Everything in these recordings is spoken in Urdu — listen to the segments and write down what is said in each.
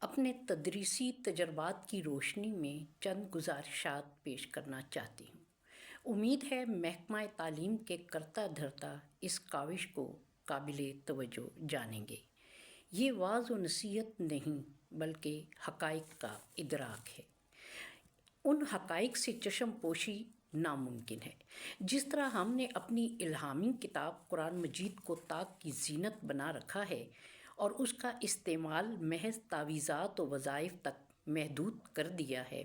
اپنے تدریسی تجربات کی روشنی میں چند گزارشات پیش کرنا چاہتی ہوں۔ امید ہے محکمہ تعلیم کے کرتا دھرتا اس کاوش کو قابل توجہ جانیں گے۔ یہ وعظ و نصیحت نہیں بلکہ حقائق کا ادراک ہے۔ ان حقائق سے چشم پوشی ناممکن ہے۔ جس طرح ہم نے اپنی الہامی کتاب قرآن مجید کو طاق کی زینت بنا رکھا ہے اور اس کا استعمال محض تعویذات و وظائف تک محدود کر دیا ہے،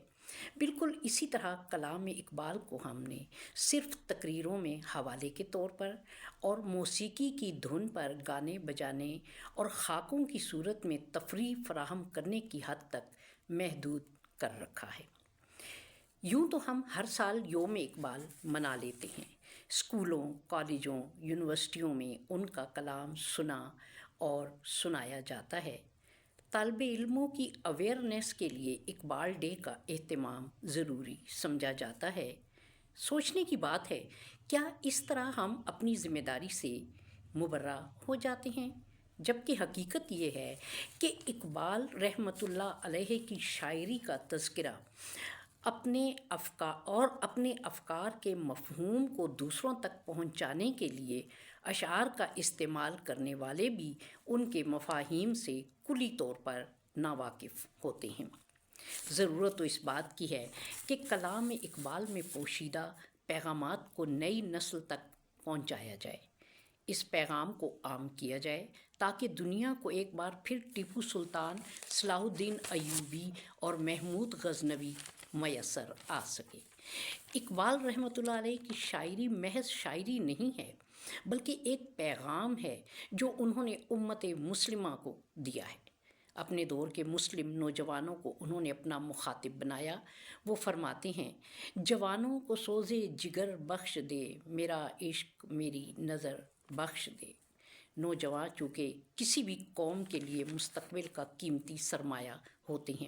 بالکل اسی طرح کلام اقبال کو ہم نے صرف تقریروں میں حوالے کے طور پر اور موسیقی کی دھن پر گانے بجانے اور خاکوں کی صورت میں تفریح فراہم کرنے کی حد تک محدود کر رکھا ہے۔ یوں تو ہم ہر سال یوم اقبال منا لیتے ہیں۔ اسکولوں، کالجوں، یونیورسٹیوں میں ان کا کلام سنا اور سنایا جاتا ہے۔ طالب علموں کی اویئرنیس کے لیے اقبال ڈے کا اہتمام ضروری سمجھا جاتا ہے۔ سوچنے کی بات ہے، کیا اس طرح ہم اپنی ذمہ داری سے مبرہ ہو جاتے ہیں؟ جبکہ حقیقت یہ ہے کہ اقبال رحمۃ اللہ علیہ کی شاعری کا تذکرہ اپنے افکار کے مفہوم کو دوسروں تک پہنچانے کے لیے اشعار کا استعمال کرنے والے بھی ان کے مفاہیم سے کلی طور پر ناواقف ہوتے ہیں۔ ضرورت تو اس بات کی ہے کہ کلام اقبال میں پوشیدہ پیغامات کو نئی نسل تک پہنچایا جائے، اس پیغام کو عام کیا جائے تاکہ دنیا کو ایک بار پھر ٹیپو سلطان، صلاح الدین ایوبی اور محمود غزنوی میسر آ سکے۔ اقبال رحمۃ اللہ علیہ کی شاعری محض شاعری نہیں ہے بلکہ ایک پیغام ہے جو انہوں نے امت مسلمہ کو دیا ہے۔ اپنے دور کے مسلم نوجوانوں کو انہوں نے اپنا مخاطب بنایا۔ وہ فرماتے ہیں، جوانوں کو سوزے جگر بخش دے، میرا عشق میری نظر بخش دے۔ نوجوان چونکہ کسی بھی قوم کے لیے مستقبل کا قیمتی سرمایہ ہوتے ہیں،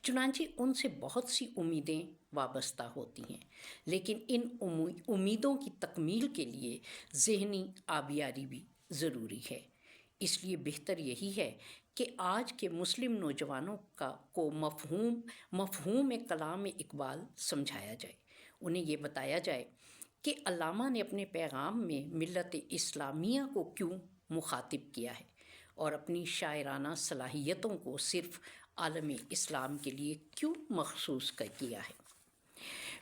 چنانچہ ان سے بہت سی امیدیں وابستہ ہوتی ہیں، لیکن ان امیدوں کی تکمیل کے لیے ذہنی آبیاری بھی ضروری ہے۔ اس لیے بہتر یہی ہے کہ آج کے مسلم نوجوانوں کو مفہوم کلام اقبال سمجھایا جائے۔ انہیں یہ بتایا جائے کہ علامہ نے اپنے پیغام میں ملت اسلامیہ کو کیوں مخاطب کیا ہے اور اپنی شاعرانہ صلاحیتوں کو صرف عالم اسلام کے لیے کیوں مخصوص کیا ہے۔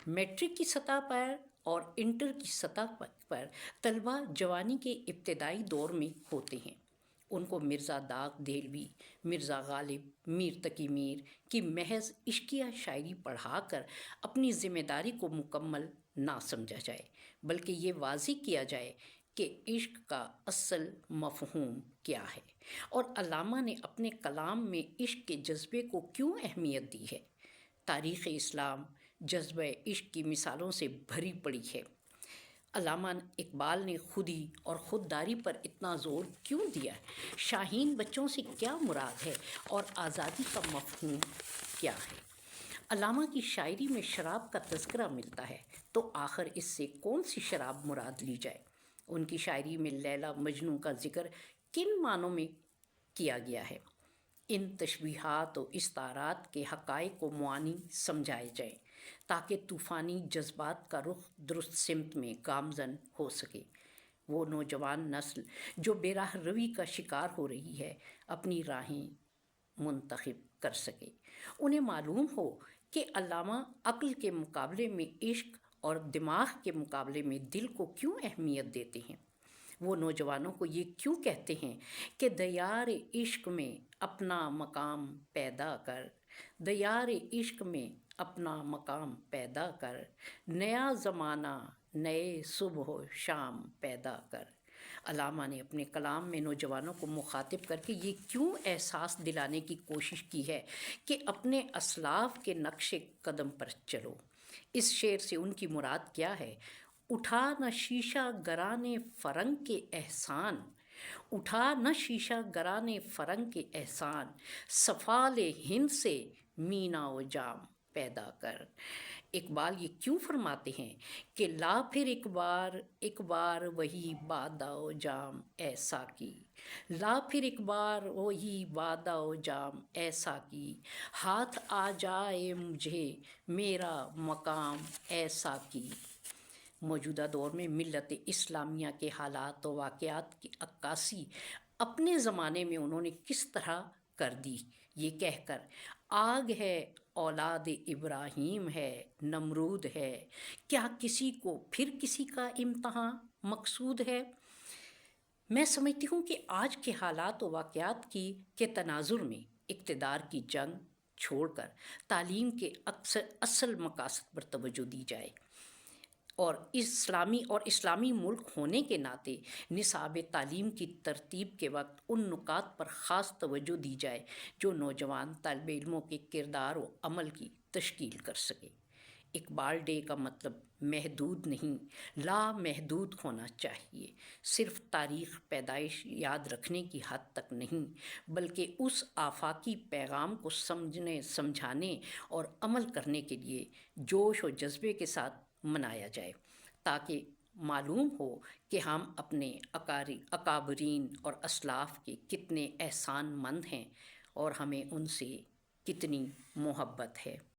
میٹرک کی سطح پر اور انٹر کی سطح پر طلبہ جوانی کے ابتدائی دور میں ہوتے ہیں۔ ان کو مرزا داغ دہلوی، مرزا غالب، میر تقی میر کی محض عشقیہ شاعری پڑھا کر اپنی ذمہ داری کو مکمل نہ سمجھا جائے، بلکہ یہ واضح کیا جائے کہ عشق کا اصل مفہوم کیا ہے اور علامہ نے اپنے کلام میں عشق کے جذبے کو کیوں اہمیت دی ہے۔ تاریخ اسلام جذبہ عشق کی مثالوں سے بھری پڑی ہے۔ علامہ اقبال نے خودی اور خودداری پر اتنا زور کیوں دیا ہے؟ شاہین بچوں سے کیا مراد ہے اور آزادی کا مفہوم کیا ہے؟ علامہ کی شاعری میں شراب کا تذکرہ ملتا ہے تو آخر اس سے کون سی شراب مراد لی جائے؟ ان کی شاعری میں لیلا مجنوں کا ذکر کن معنوں میں کیا گیا ہے؟ ان تشبیہات و استعارات کے حقائق و معانی سمجھائے جائیں تاکہ طوفانی جذبات کا رخ درست سمت میں گامزن ہو سکے۔ وہ نوجوان نسل جو بے راہ روی کا شکار ہو رہی ہے اپنی راہیں منتخب کر سکے۔ انہیں معلوم ہو کہ علامہ عقل کے مقابلے میں عشق اور دماغ کے مقابلے میں دل کو کیوں اہمیت دیتے ہیں۔ وہ نوجوانوں کو یہ کیوں کہتے ہیں کہ دیار عشق میں اپنا مقام پیدا کر، دیار عشق میں اپنا مقام پیدا کر، نیا زمانہ نئے صبح و شام پیدا کر۔ علامہ نے اپنے کلام میں نوجوانوں کو مخاطب کر کے یہ کیوں احساس دلانے کی کوشش کی ہے کہ اپنے اسلاف کے نقش قدم پر چلو۔ اس شعر سے ان کی مراد کیا ہے؟ اٹھا نہ شیشہ گران فرنگ کے احسان، اٹھا نہ شیشہ گران فرنگ کے احسان، سفال ہند سے مینا و جام پیدا کر۔ اقبال یہ کیوں فرماتے ہیں کہ لا پھر ایک بار وہی بادا و جام اے ساقی، لا پھر ایک بار وہی بادا و جام اے ساقی، ہاتھ آ جائے مجھے میرا مقام اے ساقی۔ موجودہ دور میں ملت اسلامیہ کے حالات و واقعات کی عکاسی اپنے زمانے میں انہوں نے کس طرح کر دی، یہ کہہ کر آگ ہے اولاد ابراہیم ہے نمرود ہے، کیا کسی کو پھر کسی کا امتحان مقصود ہے۔ میں سمجھتی ہوں کہ آج کے حالات و واقعات کے تناظر میں اقتدار کی جنگ چھوڑ کر تعلیم کے اصل مقاصد پر توجہ دی جائے، اور اسلامی ملک ہونے کے ناطے نصاب تعلیم کی ترتیب کے وقت ان نکات پر خاص توجہ دی جائے جو نوجوان طالب علموں کے کردار و عمل کی تشکیل کر سکے۔ اقبال ڈے کا مطلب محدود نہیں، لامحدود ہونا چاہیے، صرف تاریخ پیدائش یاد رکھنے کی حد تک نہیں، بلکہ اس آفاقی پیغام کو سمجھانے اور عمل کرنے کے لیے جوش و جذبے کے ساتھ منایا جائے، تاکہ معلوم ہو کہ ہم اپنے اکابرین اور اسلاف کے کتنے احسان مند ہیں اور ہمیں ان سے کتنی محبت ہے۔